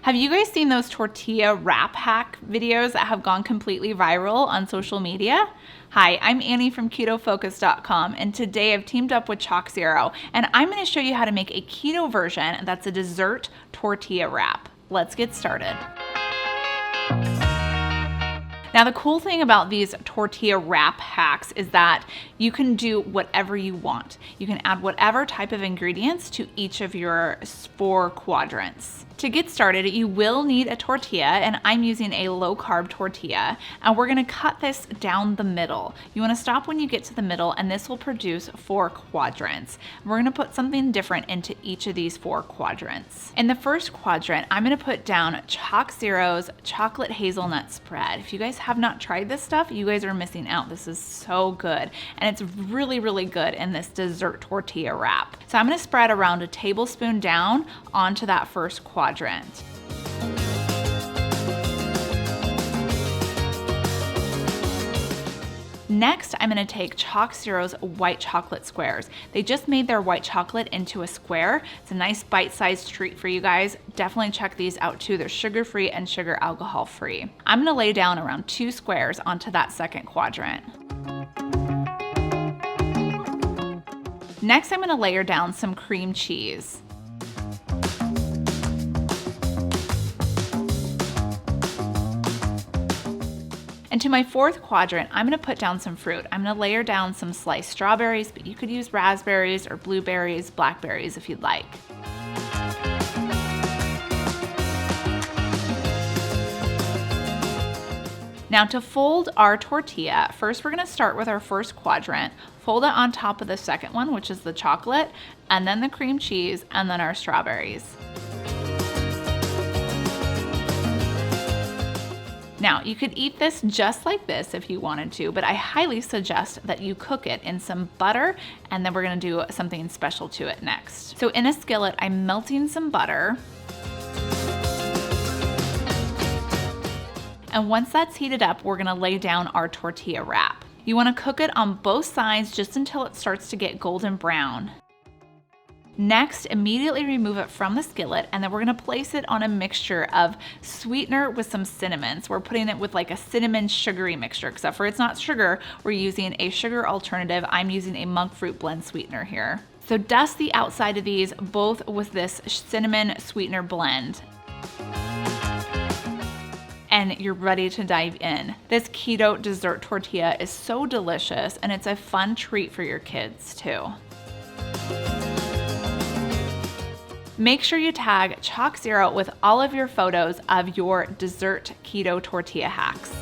Have you guys seen those tortilla wrap hack videos that have gone completely viral on social media? Hi, I'm Annie from KetoFocus.com, and today I've teamed up with Chalk Zero, and I'm going to show you how to make a keto version that's a dessert tortilla wrap. Let's get started. Now, the cool thing about these tortilla wrap hacks is that you can do whatever you want. You can add whatever type of ingredients to each of your 4 quadrants. To get started, you will need a tortilla, and I'm using a low-carb tortilla, and we're gonna cut this down the middle. You wanna stop when you get to the middle, and this will produce 4 quadrants. We're gonna put something different into each of these 4 quadrants. In the first quadrant, I'm gonna put down Chalk Zero's chocolate hazelnut spread. If you guys have not tried this stuff, you guys are missing out. This is so good, and it's really, really good in this dessert tortilla wrap. So I'm gonna spread around a tablespoon down onto that first quadrant. Next, I'm going to take Chalk Zero's white chocolate squares. They just made their white chocolate into a square. It's a nice bite-sized treat for you guys. Definitely check these out too. They're sugar-free and sugar alcohol-free. I'm going to lay down around 2 squares onto that second quadrant. Next, I'm going to layer down some cream cheese. And to my 4th quadrant, I'm gonna put down some fruit. I'm gonna layer down some sliced strawberries, but you could use raspberries or blueberries, blackberries if you'd like. Now to fold our tortilla, first we're gonna start with our first quadrant, fold it on top of the second one, which is the chocolate, and then the cream cheese, and then our strawberries. Now, you could eat this just like this if you wanted to, but I highly suggest that you cook it in some butter, and then we're gonna do something special to it next. So in a skillet, I'm melting some butter. And once that's heated up, we're gonna lay down our tortilla wrap. You wanna cook it on both sides just until it starts to get golden brown. Next, immediately remove it from the skillet, and then we're gonna place it on a mixture of sweetener with some cinnamon. So we're putting it with like a cinnamon sugary mixture, except for it's not sugar. We're using a sugar alternative. I'm using a monk fruit blend sweetener here. So dust the outside of these both with this cinnamon sweetener blend. And you're ready to dive in. This keto dessert tortilla is so delicious, and it's a fun treat for your kids too. Make sure you tag Chalk Zero with all of your photos of your dessert keto tortilla hacks.